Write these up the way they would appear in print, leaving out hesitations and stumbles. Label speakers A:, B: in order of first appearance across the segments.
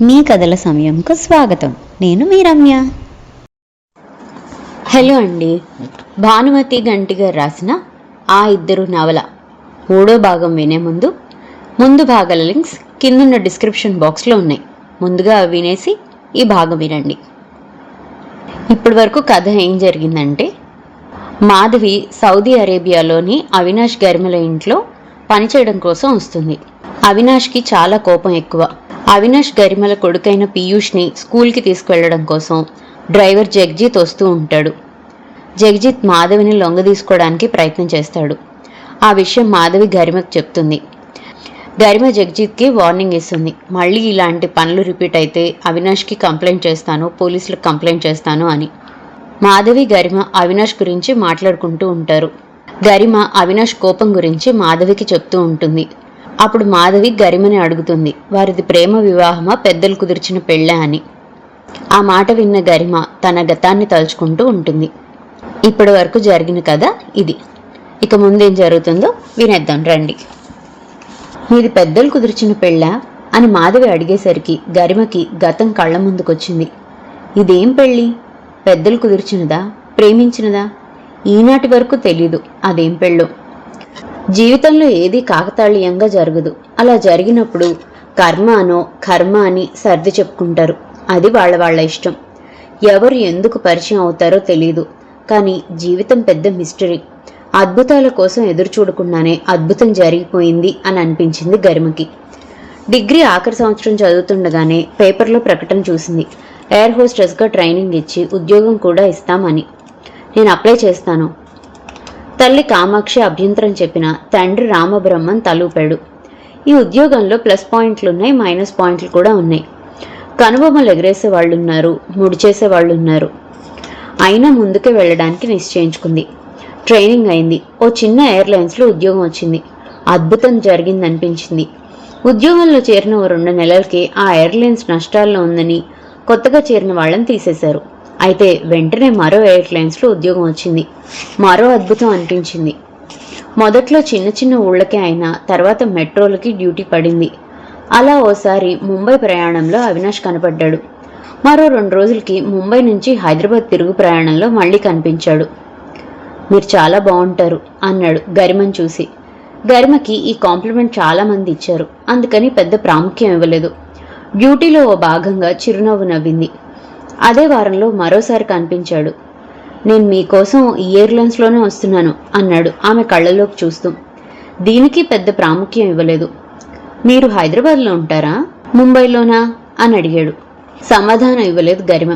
A: మీ కథల సమయంకు స్వాగతం. నేను మీ రమ్య.
B: హలో అండి. భానుమతి గంటి గారు రాసిన ఆ ఇద్దరు నవల 3వ భాగం వినే ముందు భాగాల లింక్స్ కిందున్న డిస్క్రిప్షన్ బాక్స్లో ఉన్నాయి. ముందుగా అవి వినేసి ఈ భాగం వినండి. ఇప్పటి వరకు కథ ఏం జరిగిందంటే, మాధవి సౌదీ అరేబియాలోని అవినాష్ గరిమల ఇంట్లో పనిచేయడం కోసం వస్తుంది. అవినాష్కి చాలా కోపం ఎక్కువ. అవినాష్ గరిమల కొడుకైన పీయూష్ని స్కూల్కి తీసుకువెళ్లడం కోసం డ్రైవర్ జగ్జిత్ వస్తూ ఉంటాడు. జగ్జిత్ మాధవిని లొంగ తీసుకోవడానికి ప్రయత్నం చేస్తాడు. ఆ విషయం మాధవి గరిమకు చెప్తుంది. గరిమ జగ్జిత్కి వార్నింగ్ ఇస్తుంది. మళ్ళీ ఇలాంటి పనులు రిపీట్ అయితే అవినాష్కి కంప్లైంట్ చేస్తాను, పోలీసులకు కంప్లైంట్ చేస్తాను అని. మాధవి గరిమ అవినాష్ గురించి మాట్లాడుకుంటూ ఉంటారు. గరిమ అవినాష్ కోపం గురించి మాధవికి చెప్తూ ఉంటుంది. అప్పుడు మాధవి గరిమని అడుగుతుంది, వారిది ప్రేమ వివాహమా, పెద్దలు కుదిర్చిన పెళ్ళా అని. ఆ మాట విన్న గరిమ తన గతాన్ని తలుచుకుంటూ ఉంటుంది. ఇప్పటి వరకు జరిగిన కథ ఇది. ఇక ముందేం జరుగుతుందో వినేద్దాం రండి. మీది పెద్దలు కుదిర్చిన పెళ్ళా అని మాధవి అడిగేసరికి గరిమకి గతం కళ్ళ ముందుకొచ్చింది. ఇదేం పెళ్ళి? పెద్దలు కుదిర్చినదా, ప్రేమించినదా? ఈనాటి వరకు తెలీదు అదేం పెళ్ళో. జీవితంలో ఏది కాకతాళీయంగా జరగదు. అలా జరిగినప్పుడు కర్మ అనో కర్మ అని సర్ది చెప్పుకుంటారు. అది వాళ్ళ ఇష్టం. ఎవరు ఎందుకు పరిచయం అవుతారో తెలీదు. కానీ జీవితం పెద్ద మిస్టరీ. అద్భుతాల కోసం ఎదురు చూడకుండానే అద్భుతం జరిగిపోయింది అని అనిపించింది గరిమకి. డిగ్రీ ఆఖరి సంవత్సరం చదువుతుండగానే పేపర్లో ప్రకటన చూసింది. ఎయిర్ హోస్టెస్గా ట్రైనింగ్ ఇచ్చి ఉద్యోగం కూడా ఇస్తామని. నేను అప్లై చేస్తాను. తల్లి కామాక్షి అభ్యంతరం చెప్పిన తండ్రి రామబ్రహ్మన్ తలూపాడు. ఈ ఉద్యోగంలో ప్లస్ పాయింట్లున్నాయి, మైనస్ పాయింట్లు కూడా ఉన్నాయి. కనుబొమ్మలు ఎగరేసే వాళ్ళున్నారు, ముడిచేసే వాళ్ళున్నారు. అయినా ముందుకే వెళ్ళడానికి నిశ్చయించుకుంది. ట్రైనింగ్ అయింది. ఓ చిన్న ఎయిర్లైన్స్లో ఉద్యోగం వచ్చింది. అద్భుతం జరిగిందనిపించింది. ఉద్యోగంలో చేరిన ఓ 2 నెలలకి ఆ ఎయిర్లైన్స్ నష్టాల్లో ఉందని కొత్తగా చేరిన వాళ్ళని తీసేశారు. అయితే వెంటనే మరో ఎయిర్లైన్స్లో ఉద్యోగం వచ్చింది. మరో అద్భుతం అనిపించింది. మొదట్లో చిన్న చిన్న ఊళ్ళకే అయినా తర్వాత మెట్రోలకి డ్యూటీ పడింది. అలా ఓసారి ముంబై ప్రయాణంలో అవినాష్ కనపడ్డాడు. మరో 2 రోజులకి ముంబై నుంచి హైదరాబాద్ తిరుగు ప్రయాణంలో మళ్ళీ కనిపించాడు. మీరు చాలా బాగుంటారు అన్నాడు గరిమని చూసి. గరిమకి ఈ కాంప్లిమెంట్ చాలా మంది ఇచ్చారు. అందుకని పెద్ద ప్రాముఖ్యం ఇవ్వలేదు. డ్యూటీలో ఓ భాగంగా చిరునవ్వు నవ్వింది. అదే వారంలో మరోసారి కనిపించాడు. నేను మీకోసం ఈ ఎయిర్లైన్స్లోనే వస్తున్నాను అన్నాడు ఆమె కళ్ళలోకి చూస్తూ. దీనికి పెద్ద ప్రాముఖ్యం ఇవ్వలేదు. మీరు హైదరాబాద్లో ఉంటారా, ముంబైలోనా అని అడిగాడు. సమాధానం ఇవ్వలేదు గరిమ.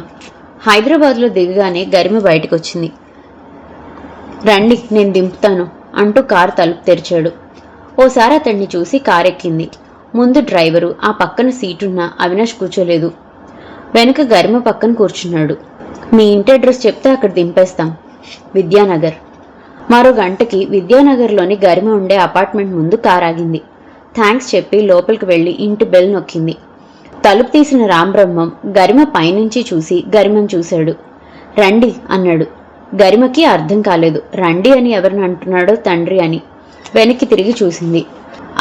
B: హైదరాబాద్లో దిగగానే గరిమ బయటకు వచ్చింది. రండి నేను దింపుతాను అంటూ కారు తలుపు తెరిచాడు. ఓసారి అతన్ని చూసి కారెక్కింది. ముందు డ్రైవరు, ఆ పక్కన సీటున్న అవినాష్ కూర్చోలేదు. వెనుక గరిమ పక్కన కూర్చున్నాడు. మీ ఇంటి అడ్రస్ చెప్తే అక్కడ దింపేస్తాం. విద్యానగర్. మరో గంటకి విద్యానగర్లోని గరిమ ఉండే అపార్ట్మెంట్ ముందు కారాగింది. థ్యాంక్స్ చెప్పి లోపలికి వెళ్లి ఇంటి బెల్ నొక్కింది. తలుపు తీసిన రాంబ్రహ్మం గరిమ పైనుంచి చూసి గరిమను చూశాడు. రండి అన్నాడు. గరిమకి అర్థం కాలేదు. రండి అని ఎవరిని అంటున్నాడో తండ్రి అని. వెనక్కి తిరిగి చూసింది.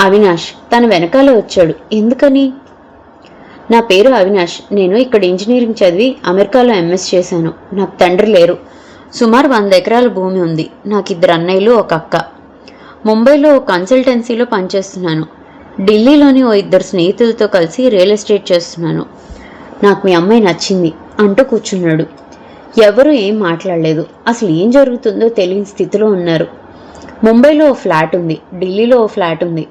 B: అవినాష్ తన వెనకాలే వచ్చాడు. ఎందుకని? నా పేరు అవినాష్. నేను ఇక్కడ ఇంజనీరింగ్ చదివి అమెరికాలో ఎంఎస్ చేశాను. నాకు తండ్రి లేరు. సుమారు 100 ఎకరాల భూమి ఉంది. నాకు 2 అన్నయ్యలు, ఒక అక్క. ముంబైలో ఓ కన్సల్టెన్సీలో పనిచేస్తున్నాను. ఢిల్లీలోని ఓ 2 స్నేహితులతో కలిసి రియల్ ఎస్టేట్ చేస్తున్నాను. నాకు మీ అమ్మాయి నచ్చింది అంటూ కూర్చున్నాడు. ఎవరూ ఏం మాట్లాడలేదు. అసలు ఏం జరుగుతుందో తెలియని స్థితిలో ఉన్నారు. ముంబైలో ఓ ఫ్లాట్ ఉంది, ఢిల్లీలో ఓ ఫ్లాట్ ఉంది.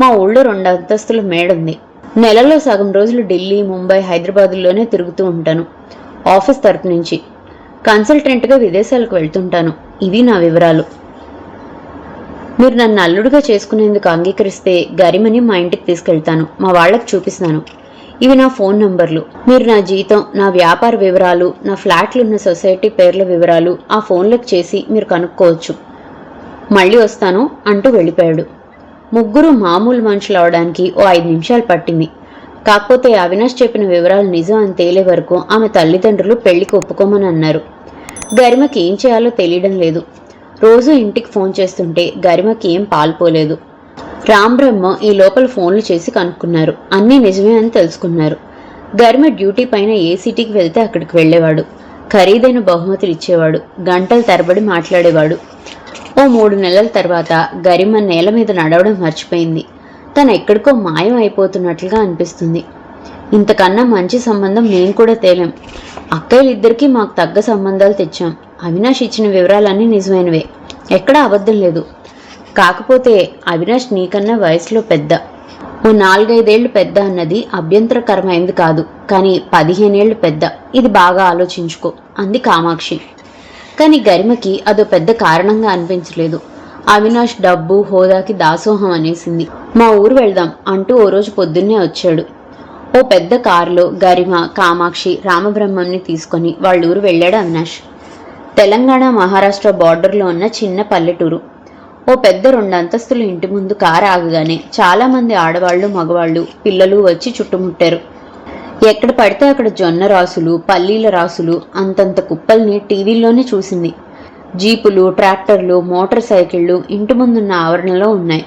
B: మా ఊళ్ళో 2 అంతస్తుల మేడ ఉంది. నెలలో సగం రోజులు ఢిల్లీ, ముంబై, హైదరాబాదుల్లోనే తిరుగుతూ ఉంటాను ఆఫీస్ తరపు నుంచి. కన్సల్టెంట్గా విదేశాలకు వెళ్తుంటాను. ఇవి నా వివరాలు. మీరు నన్ను అల్లుడుగా చేసుకునేందుకు అంగీకరిస్తే గరిమని మా ఇంటికి తీసుకెళ్తాను. మా వాళ్లకు చూపిస్తాను. ఇవి నా ఫోన్ నంబర్లు. మీరు నా జీతం, నా వ్యాపార వివరాలు, నా ఫ్లాట్లున్న సొసైటీ పేర్ల వివరాలు ఆ ఫోన్లకు చేసి మీరు కనుక్కోవచ్చు. మళ్ళీ వస్తాను అంటూ వెళ్ళిపోయాడు. ముగ్గురు మామూలు మనుషులు అవడానికి ఓ 5 నిమిషాలు పట్టింది. కాకపోతే అవినాష్ చెప్పిన వివరాలు నిజం అని తేలే వరకు ఆమె తల్లిదండ్రులు పెళ్లికి ఒప్పుకోమని అన్నారు. గరిమకి ఏం చేయాలో తెలియడం లేదు. రోజు ఇంటికి ఫోన్ చేస్తుంటే గరిమకి ఏం పాల్పోలేదు. రాంబ్రహ్మ ఈ లోపల ఫోన్లు చేసి కనుక్కున్నారు. అన్నీ నిజమే అని తెలుసుకున్నారు. గరిమ డ్యూటీ పైన ఏ సిటీకి వెళ్తే అక్కడికి వెళ్ళేవాడు. ఖరీదైన బహుమతులు ఇచ్చేవాడు. గంటల తరబడి మాట్లాడేవాడు. ఓ 3 నెలల తర్వాత గరిమ నేల మీద నడవడం మర్చిపోయింది. తను ఎక్కడికో మాయం అయిపోతున్నట్లుగా అనిపిస్తుంది. ఇంతకన్నా మంచి సంబంధం మేము కూడా తేలేం. అక్కయ్యలిద్దరికీ మాకు తగ్గ సంబంధాలు తెచ్చాం. అవినాష్ ఇచ్చిన వివరాలన్నీ నిజమైనవే, ఎక్కడా అబద్ధం లేదు. కాకపోతే అవినాష్ నీకన్నా వయసులో పెద్ద. ఓ 4-5 ఏళ్లు పెద్ద అన్నది అభ్యంతరకరమైంది కాదు, కానీ 15 ఏళ్లు పెద్ద. ఇది బాగా ఆలోచించుకో అంది కామాక్షి. కానీ గరిమకి అదో పెద్ద కారణంగా అనిపించలేదు. అవినాష్ డబ్బు హోదాకి దాసోహం అనేసింది. మా ఊరు వెళ్దాం అంటూ ఓ రోజు పొద్దున్నే వచ్చాడు. ఓ పెద్ద కారులో గరిమ, కామాక్షి, రామబ్రహ్మంని తీసుకొని వాళ్ళూరు వెళ్ళాడు అవినాష్. తెలంగాణ మహారాష్ట్ర బార్డర్లో ఉన్న చిన్న పల్లెటూరు. ఓ పెద్ద 2 అంతస్తుల ఇంటి ముందు కారు ఆగగానే చాలామంది ఆడవాళ్లు, మగవాళ్లు, పిల్లలు వచ్చి చుట్టుముట్టారు. ఎక్కడ పడితే అక్కడ జొన్న రాసులు, పల్లీల రాసులు, అంతంత కుప్పల్ని టీవీల్లోనే చూసింది. జీపులు, ట్రాక్టర్లు, మోటార్ సైకిళ్లు ఇంటి ముందున్న ఆవరణలో ఉన్నాయి.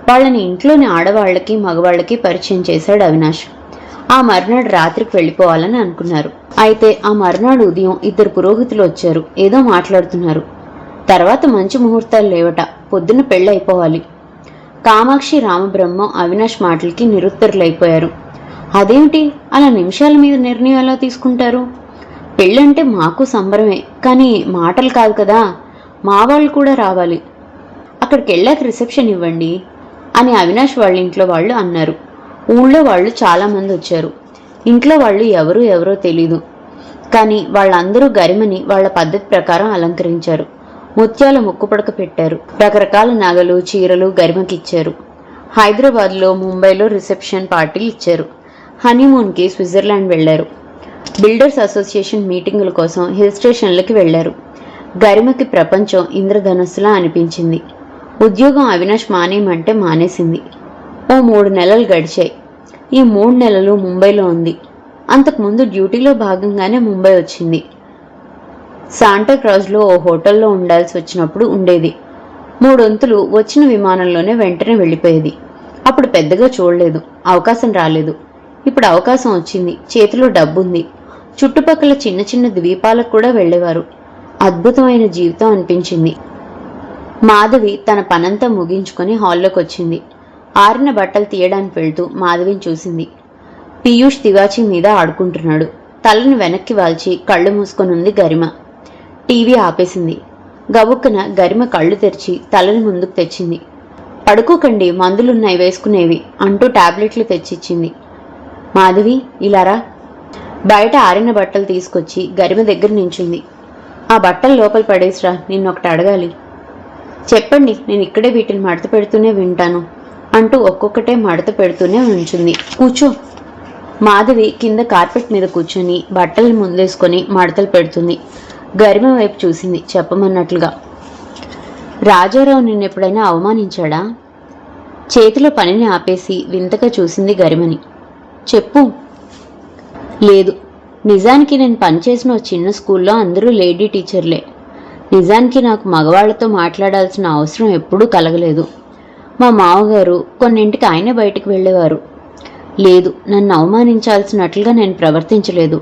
B: వాళ్ళని ఇంట్లోని ఆడవాళ్లకి, మగవాళ్లకి పరిచయం చేశాడు అవినాష్. ఆ మర్నాడు రాత్రికి వెళ్ళిపోవాలని అనుకున్నారు. అయితే ఆ మర్నాడు ఉదయం 2 పురోహితులు వచ్చారు. ఏదో మాట్లాడుతున్నారు. తర్వాత మంచి ముహూర్తాలు లేవట, పొద్దున్న పెళ్ళైపోవాలి. కామాక్షి, రామబ్రహ్మం అవినాష్ మాటలకి నిరుత్తరులైపోయారు. అదేమిటి, అలా నిమిషాల మీద నిర్ణయం ఎలా తీసుకుంటారు? పెళ్ళంటే మాకు సంబరమే, కానీ మాటలు కాదు కదా, మా వాళ్ళు కూడా రావాలి. అక్కడికి వెళ్ళాక రిసెప్షన్ ఇవ్వండి అని అవినాష్ వాళ్ళ ఇంట్లో వాళ్ళు అన్నారు. ఊళ్ళో వాళ్ళు చాలామంది వచ్చారు. ఇంట్లో వాళ్ళు ఎవరో తెలీదు. కానీ వాళ్ళందరూ గరిమని వాళ్ళ పద్ధతి ప్రకారం అలంకరించారు. ముత్యాల ముక్కుపడక పెట్టారు. రకరకాల నగలు, చీరలు గరిమకిచ్చారు. హైదరాబాద్లో, ముంబైలో రిసెప్షన్ పార్టీలు ఇచ్చారు. హనీమూన్కి స్విట్జర్లాండ్ వెళ్లారు. బిల్డర్స్ అసోసియేషన్ మీటింగుల కోసం హిల్ స్టేషన్లకి వెళ్లారు. గరిమకి ప్రపంచం ఇంద్రధనుస్సులా అనిపించింది. ఉద్యోగం అవినాష్ మానేయమంటే మానేసింది. ఓ 3 నెలలు గడిచాయి. ఈ 3 నెలలు ముంబైలో ఉంది. అంతకుముందు డ్యూటీలో భాగంగానే ముంబై వచ్చింది. శాంటాక్రాజ్లో ఓ హోటల్లో ఉండాల్సి వచ్చినప్పుడు ఉండేది. 3 వంతులు వచ్చిన విమానంలోనే వెంటనే వెళ్ళిపోయేది. అప్పుడు పెద్దగా చూడలేదు, అవకాశం రాలేదు. ఇప్పుడు అవకాశం వచ్చింది, చేతిలో డబ్బుంది. చుట్టుపక్కల చిన్న చిన్న ద్వీపాలకు కూడా వెళ్ళేవారు. అద్భుతమైన జీవితం అనిపించింది. మాధవి తన పనంతా ముగించుకొని హాల్లోకి వచ్చింది. ఆరిన బట్టలు తీయడానికి వెళ్తూ మాధవిని చూసింది. పీయూష్ తివాచీ మీద ఆడుకుంటున్నాడు. తలను వెనక్కి వాల్చి కళ్ళు మూసుకొనుంది గరిమ. టీవీ ఆపేసింది. గబుక్కున గరిమ కళ్ళు తెరిచి తలని ముందుకు తెచ్చింది. పడుకోకండి, మందులున్నాయి వేసుకునేవి అంటూ టాబ్లెట్లు తెచ్చిచ్చింది. మాధవి, ఇలారా. బయట ఆరిన బట్టలు తీసుకొచ్చి గరిమ దగ్గర నించుంది. ఆ బట్టలు లోపల పడేసిరా, నిన్నొకటి అడగాలి. చెప్పండి, నేను ఇక్కడే వీటిని మడత పెడుతూనే వింటాను అంటూ ఒక్కొక్కటే మడత పెడుతూనే ఉంచుంది. కూర్చో. మాధవి కింద కార్పెట్ మీద కూర్చొని బట్టలు ముందేసుకొని మడతలు పెడుతుంది. గరిమ వైపు చూసింది చెప్పమన్నట్లుగా. రాజారావు నిన్నెప్పుడైనా అవమానించాడా? చేతిలో పనిని ఆపేసి వింతగా చూసింది గరిమని. చెప్పు. లేదు. నిజానికి నేను పనిచేసిన ఓ చిన్న స్కూల్లో అందరూ లేడీ టీచర్లే. నిజానికి నాకు మగవాళ్లతో మాట్లాడాల్సిన అవసరం ఎప్పుడూ కలగలేదు. మా మామగారు కొన్నింటికి ఆయనే బయటికి వెళ్ళేవారు. లేదు, నన్ను అవమానించాల్సినట్లుగా నేను ప్రవర్తించలేదు.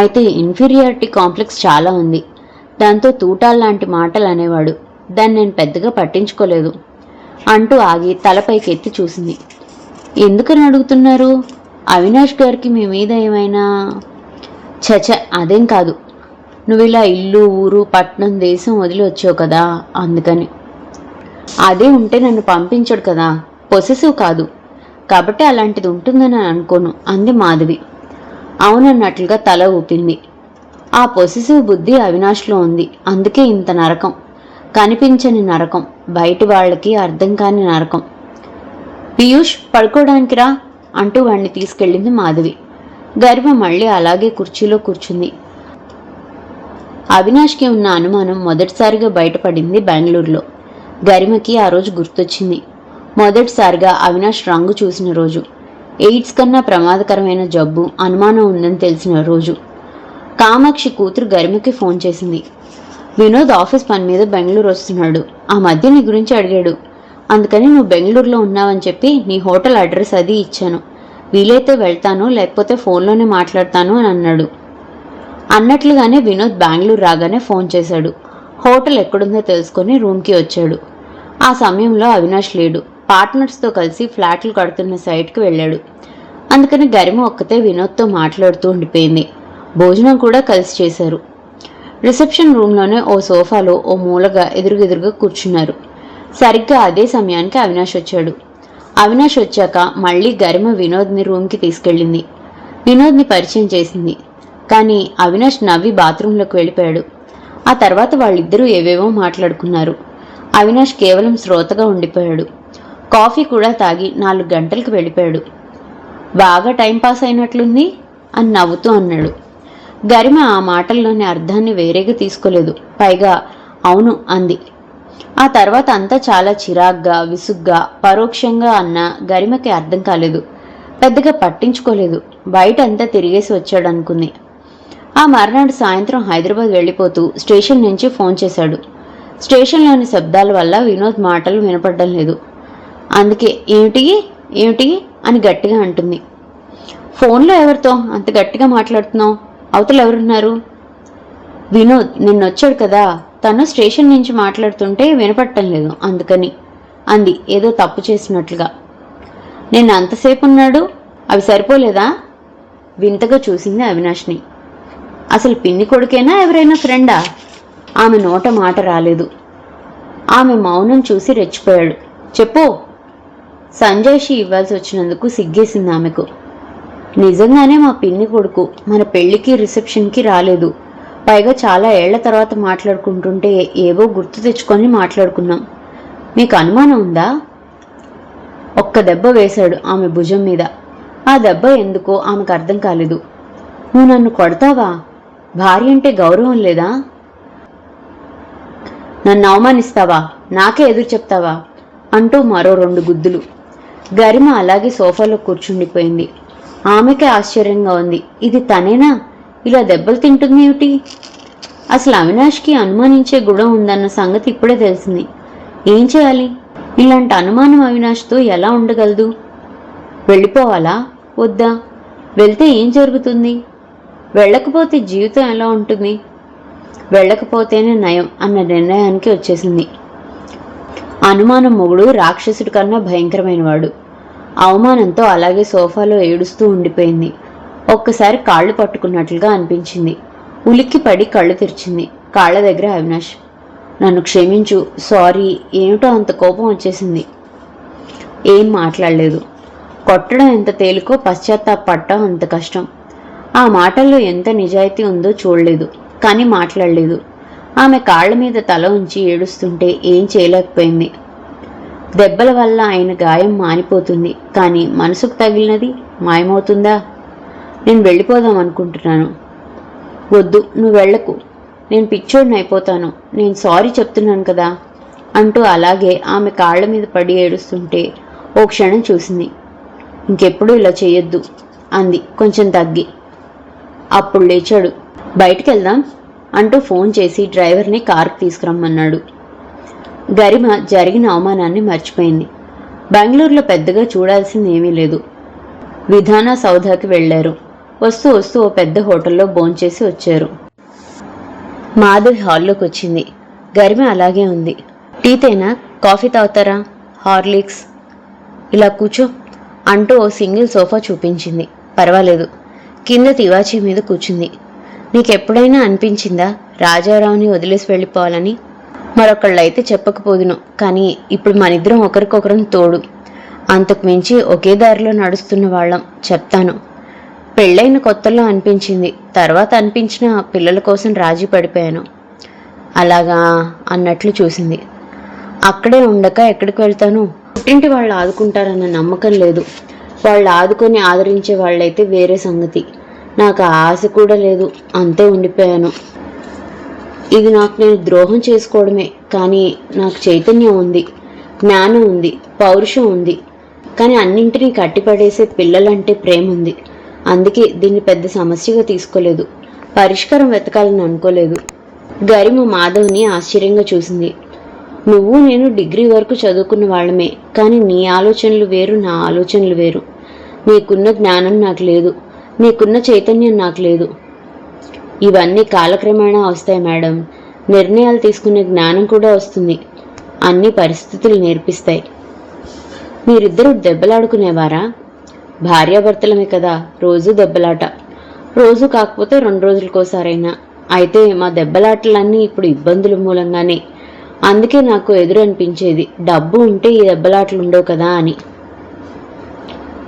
B: అయితే ఇన్ఫీరియారిటీ కాంప్లెక్స్ చాలా ఉంది. దాంతో తూటాల్లాంటి మాటలు అనేవాడు. దాన్ని నేను పెద్దగా పట్టించుకోలేదు అంటూ ఆగి తలపైకి ఎత్తి చూసింది. ఎందుకని అడుగుతున్నారు? అవినాష్ గారికి మీ మీద ఏమైనా? చచ, అదేం కాదు. నువ్విలా ఇల్లు, ఊరు, పట్నం, దేశం వదిలి వచ్చావు కదా, అందుకని. అదే ఉంటే నన్ను పంపించడు కదా, పొసెసివ్ కాదు కాబట్టి అలాంటిది ఉంటుందని అనుకోను అంది మాధవి. అవునన్నట్లుగా తల ఊపింది. ఆ పొసెసివ్ బుద్ధి అవినాష్లో ఉంది. అందుకే ఇంత నరకం. కనిపించని నరకం, బయటి వాళ్ళకి అర్థం కాని నరకం. పీయూష్, పడుకోవడానికి రా అంటూ వాణ్ణి తీసుకెళ్ళింది మాధవి. గరిమ మళ్ళీ అలాగే కుర్చీలో కూర్చుంది. అవినాష్కి ఉన్న అనుమానం మొదటిసారిగా బయటపడింది బెంగళూరులో. గరిమకి ఆ రోజు గుర్తొచ్చింది. మొదటిసారిగా అవినాష్ రంగు చూసిన రోజు. ఎయిడ్స్ కన్నా ప్రమాదకరమైన జబ్బు అనుమానం ఉందని తెలిసిన రోజు. కామాక్షి కూతురు గరిమకి ఫోన్ చేసింది. వినోద్ ఆఫీస్ పని మీద బెంగళూరు వస్తున్నాడు. ఆ మధ్య నీ గురించి అడిగాడు. అందుకని నువ్వు బెంగళూరులో ఉన్నావని చెప్పి నీ హోటల్ అడ్రస్ అది ఇచ్చాను. వీలైతే వెళ్తాను, లేకపోతే ఫోన్లోనే మాట్లాడతాను అని అన్నాడు. అన్నట్లుగానే వినోద్ బెంగళూరు రాగానే ఫోన్ చేశాడు. హోటల్ ఎక్కడుందో తెలుసుకొని రూమ్కి వచ్చాడు. ఆ సమయంలో అవినాష్ లేడు. పార్ట్నర్స్తో కలిసి ఫ్లాట్లు కడుతున్న సైట్కి వెళ్ళాడు. అందుకని గరిమ ఒక్కతే వినోద్తో మాట్లాడుతూ ఉండిపోయింది. భోజనం కూడా కలిసి చేశారు. రిసెప్షన్ రూమ్లోనే ఓ సోఫాలో ఓ మూలగా ఎదురుగెదురుగా కూర్చున్నారు. సరిగ్గా అదే సమయానికి అవినాష్ వచ్చాడు. అవినాష్ వచ్చాక మళ్ళీ గరిమ వినోద్ని రూమ్కి తీసుకెళ్ళింది. వినోద్ని పరిచయం చేసింది. కానీ అవినాష్ నవ్వి బాత్రూంలోకి వెళ్ళిపోయాడు. ఆ తర్వాత వాళ్ళిద్దరూ ఏవేవో మాట్లాడుకున్నారు. అవినాష్ కేవలం శ్రోతగా ఉండిపోయాడు. కాఫీ కూడా తాగి 4 గంటలకు వెళ్ళిపోయాడు. బాగా టైంపాస్ అయినట్లుంది అని నవ్వుతూ అన్నాడు. గరిమ ఆ మాటల్లోని అర్థాన్ని వేరేగా తీసుకోలేదు. పైగా అవును అంది. ఆ తర్వాత అంతా చాలా చిరాగ్గా, విసుగ్గా, పరోక్షంగా అన్న గరిమకి అర్థం కాలేదు. పెద్దగా పట్టించుకోలేదు. బయట అంతా తిరిగేసి వచ్చాడనుకుంది. ఆ మర్నాడు సాయంత్రం హైదరాబాద్ వెళ్ళిపోతూ స్టేషన్ నుంచి ఫోన్ చేశాడు. స్టేషన్లోని శబ్దాల వల్ల వినోద్ మాటలు వినపడ్డం లేదు. అందుకే ఏమిటి అని గట్టిగా అంటుంది. ఫోన్లో ఎవరితో అంత గట్టిగా మాట్లాడుతున్నావు? అవతల ఎవరున్నారు? వినోద్ నిన్నొచ్చాడు కదా, తను స్టేషన్ నుంచి మాట్లాడుతుంటే వినపట్టం లేదు అందుకని అంది ఏదో తప్పు చేసినట్లుగా. నిన్న అంతసేపు ఉన్నాడు, అవి సరిపోలేదా? వింతగా చూసింది అవినాష్ని. అసలు పిన్ని కొడుకేనా ఎవరైనా ఫ్రెండా? ఆమె నోట మాట రాలేదు. ఆమె మౌనం చూసి రెచ్చిపోయాడు. చెప్పు. సంజయ్షి ఇవ్వాల్సి వచ్చినందుకు సిగ్గేసింది ఆమెకు. నిజంగానే మా పిన్ని కొడుకు. మన పెళ్లికి రిసెప్షన్కి రాలేదు. పైగా చాలా ఏళ్ల తర్వాత మాట్లాడుకుంటుంటే ఏవో గుర్తు తెచ్చుకొని మాట్లాడుకున్నాం. మీకు అనుమానం ఉందా? ఒక్క దెబ్బ వేశాడు ఆమె భుజం మీద. ఆ దెబ్బ ఎందుకో ఆమెకు అర్థం కాలేదు. నువ్వు నన్ను కొడతావా? భార్య అంటే గౌరవం లేదా? నన్ను అవమానిస్తావా? నాకే ఎదురు చెప్తావా అంటూ మరో 2 గుద్దులు. గరిమ అలాగే సోఫాలో కూర్చుండిపోయింది. ఆమెకే ఆశ్చర్యంగా ఉంది. ఇది తనేనా ఇలా దెబ్బలు తింటుందేమిటి? అసలు అవినాష్కి అనుమానించే గుణం ఉందన్న సంగతి ఇప్పుడే తెలిసింది. ఏం చేయాలి? ఇలాంటి అనుమానం అవినాష్తో ఎలా ఉండగలదు? వెళ్ళిపోవాలా వద్దా? వెళ్తే ఏం జరుగుతుంది? వెళ్ళకపోతే జీవితం ఎలా ఉంటుంది? వెళ్ళకపోతేనే నయం అన్న నిర్ణయానికి వచ్చేసింది. అనుమానం మొగుడు రాక్షసుడి కన్నా భయంకరమైనవాడు. అవమానంతో అలాగే సోఫాలో ఏడుస్తూ ఉండిపోయింది. ఒక్కసారి కాళ్ళు పట్టుకున్నట్లుగా అనిపించింది. ఉలిక్కి పడి కళ్ళు తెరిచింది. కాళ్ళ దగ్గర అవినాష్. నన్ను క్షమించు, సారీ. ఏమిటో అంత కోపం వచ్చేసింది. ఏం మాట్లాడలేదు. కొట్టడం ఎంత తేలికో పశ్చాత్తాపడటం అంత కష్టం. ఆ మాటల్లో ఎంత నిజాయితీ ఉందో చూడలేదు, కానీ మాట్లాడలేదు. ఆమె కాళ్ల మీద తల ఉంచి ఏడుస్తుంటే ఏం చేయలేకపోయింది. దెబ్బల వల్ల ఆయన గాయం మానిపోతుంది, కానీ మనసుకు తగిలినది మాయమవుతుందా? నేను వెళ్ళిపోదాం అనుకుంటున్నాను. వద్దు, నువ్వు వెళ్ళకు. నేను పిచ్చోడిని అయిపోతాను. నేను సారీ చెప్తున్నాను కదా అంటూ అలాగే ఆమె కాళ్ల మీద పడి ఏడుస్తుంటే ఓ క్షణం చూసింది. ఇంకెప్పుడు ఇలా చేయొద్దు అంది కొంచెం తగ్గి. అప్పుడు లేచాడు. బయటికి వెళ్దాం అంటూ ఫోన్ చేసి డ్రైవర్ని కారుకు తీసుకురమ్మన్నాడు. గరిమ జరిగిన అవమానాన్ని మర్చిపోయింది. బెంగళూరులో పెద్దగా చూడాల్సింది ఏమీ లేదు. విధాన సౌధాకి వెళ్లారు. వస్తూ వస్తూ ఓ పెద్ద హోటల్లో భోంచేసి వచ్చారు. మాధవి హాల్లోకి వచ్చింది. గరిమ అలాగే ఉంది. టీ తేనా? కాఫీ తాగుతారా? హార్లిక్స్. ఇలా కూర్చో అంటూ ఓ సింగిల్ సోఫా చూపించింది. పర్వాలేదు. కింద తివాచీ మీద కూర్చుంది. నీకెప్పుడైనా అనిపించిందా రాజారావుని వదిలేసి వెళ్ళిపోవాలని? మరొకళ్ళైతే చెప్పకపోదును, కానీ ఇప్పుడు మనిద్దరం ఒకరికొకరం తోడు. అంతకు మించి ఒకే దారిలో నడుస్తున్న వాళ్ళం. చెప్తాను. పెళ్ళైన కొత్తలో అనిపించింది. తర్వాత అనిపించిన పిల్లల కోసం రాజీ పడిపోయాను. అలాగా అన్నట్లు చూసింది. అక్కడే ఉండక ఎక్కడికి వెళ్తాను? పుట్టింటి వాళ్ళు ఆదుకుంటారన్న నమ్మకం లేదు. వాళ్ళు ఆదుకొని ఆదరించే వాళ్ళైతే వేరే సంగతి. నాకు ఆశ కూడా లేదు. అంతే ఉండిపోయాను. ఇది నాకు నేను ద్రోహం చేసుకోవడమే. కానీ నాకు చైతన్యం ఉంది, జ్ఞానం ఉంది, పౌరుషం ఉంది. కానీ అన్నింటినీ కట్టిపడేసే పిల్లలంటే ప్రేమ ఉంది. అందుకే దీన్ని పెద్ద సమస్యగా తీసుకోలేదు. పరిష్కారం వెతకాలని అనుకోలేదు. గరిమ మాధవ్ని ఆశ్చర్యంగా చూసింది. నువ్వు నేను డిగ్రీ వరకు చదువుకున్న వాళ్ళమే, కానీ నీ ఆలోచనలు వేరు, నా ఆలోచనలు వేరు. నీకున్న జ్ఞానం నాకు లేదు, నీకున్న చైతన్యం నాకు లేదు. ఇవన్నీ కాలక్రమేణా వస్తాయి మేడం. నిర్ణయాలు తీసుకునే జ్ఞానం కూడా వస్తుంది. అన్ని పరిస్థితులు నేర్పిస్తాయి. మీరిద్దరూ దెబ్బలాడుకునేవారా? భార్యాభర్తలమే కదా, రోజూ దెబ్బలాట. రోజు కాకపోతే 2 రోజులకోసారైనా. అయితే మా దెబ్బలాటలన్నీ ఇప్పుడు ఇబ్బందుల మూలంగానే. అందుకే నాకు ఎదురు అనిపించేది, డబ్బు ఉంటే ఈ దెబ్బలాటలుండవు కదా అని.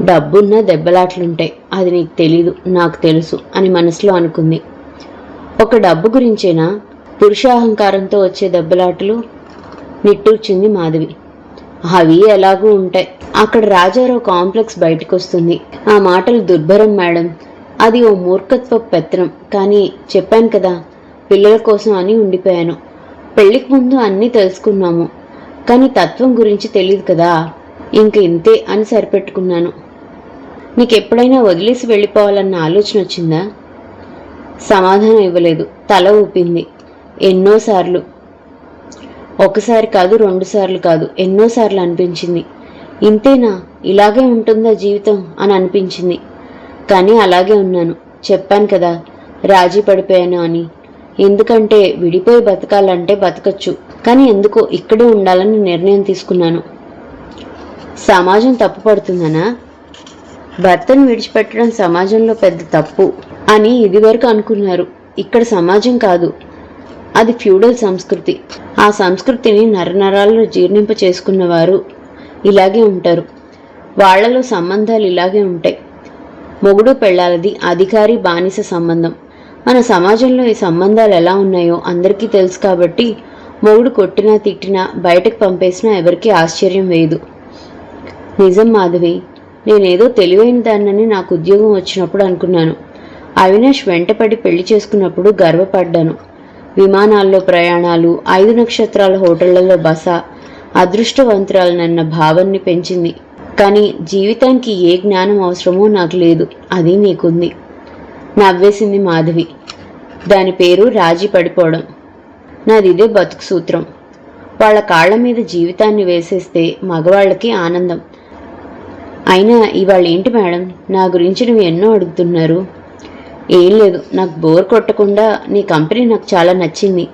B: డబ్బున్న దెబ్బలాటలుంటాయి, అది నీకు తెలీదు, నాకు తెలుసు అని మనసులో అనుకుంది. ఒక డబ్బు గురించేనా పురుషాహంకారంతో వచ్చే దెబ్బలాటలు? నిట్టూర్చింది మాధవి. అవి ఎలాగూ ఉంటాయి. అక్కడ రాజారావు కాంప్లెక్స్ బయటకొస్తుంది. ఆ మాటలు దుర్భరం మేడం. అది ఓ మూర్ఖత్వ పెత్తనం. కానీ చెప్పాను కదా, పిల్లల కోసం అని ఉండిపోయాను. పెళ్లికి ముందు అన్నీ తెలుసుకున్నాము, కానీ తత్వం గురించి తెలియదు కదా. ఇంక ఇంతే అని సరిపెట్టుకున్నాను. నీకెప్పుడైనా వదిలేసి వెళ్ళిపోవాలన్న ఆలోచన వచ్చిందా? సమాధానం ఇవ్వలేదు. తల ఊపింది. ఎన్నోసార్లు. ఒకసారి కాదు, 2 సార్లు కాదు, ఎన్నోసార్లు అనిపించింది. ఇంతేనా, ఇలాగే ఉంటుందా జీవితం అని అనిపించింది. కానీ అలాగే ఉన్నాను. చెప్పాను కదా, రాజీ పడిపోయాను అని. ఎందుకంటే విడిపోయి బతకాలంటే బతకచ్చు, కానీ ఎందుకో ఇక్కడే ఉండాలని నిర్ణయం తీసుకున్నాను. సమాజం తప్పు పడుతుందనా? భర్తను విడిచిపెట్టడం సమాజంలో పెద్ద తప్పు అని ఇదివరకు అనుకున్నారు. ఇక్కడ సమాజం కాదు, అది ఫ్యూడల్ సంస్కృతి. ఆ సంస్కృతిని నరనరాల్లో జీర్ణింప చేసుకున్నవారు ఇలాగే ఉంటారు. వాళ్లలో సంబంధాలు ఇలాగే ఉంటాయి. మొగుడు పెళ్ళాలది అధికారి బానిస సంబంధం. మన సమాజంలో ఈ సంబంధాలు ఎలా ఉన్నాయో అందరికీ తెలుసు కాబట్టి మొగుడు కొట్టినా తిట్టినా బయటకు పంపేసినా ఎవరికీ ఆశ్చర్యం వేయదు. నిజం మాధవి, నేనేదో తెలివైన దాన్నని నాకు ఉద్యోగం వచ్చినప్పుడు అనుకున్నాను. అవినాష్ వెంటపడి పెళ్లి చేసుకున్నప్పుడు గర్వపడ్డాను. విమానాల్లో ప్రయాణాలు, 5 నక్షత్రాల హోటళ్లలో బస, అదృష్టవంతురాలనన్న భావాన్ని పెంచింది. కానీ జీవితానికి ఏ జ్ఞానం అవసరమో నాకు లేదు, అది నీకుంది. నవ్వేసింది మాధవి. దాని పేరు రాజీ పడిపోవడం. నాదిదే బతుకు సూత్రం. వాళ్ళ కాళ్ల మీద జీవితాన్ని వేసేస్తే మగవాళ్ళకి ఆనందం. అయినా ఇవాళ ఏంటి మేడం, నా గురించి నువ్వు ఎన్నో అడుగుతున్నారు? ఏం లేదు, నాకు బోర్ కొట్టకుండా నీ కంపెనీ నాకు చాలా నచ్చింది.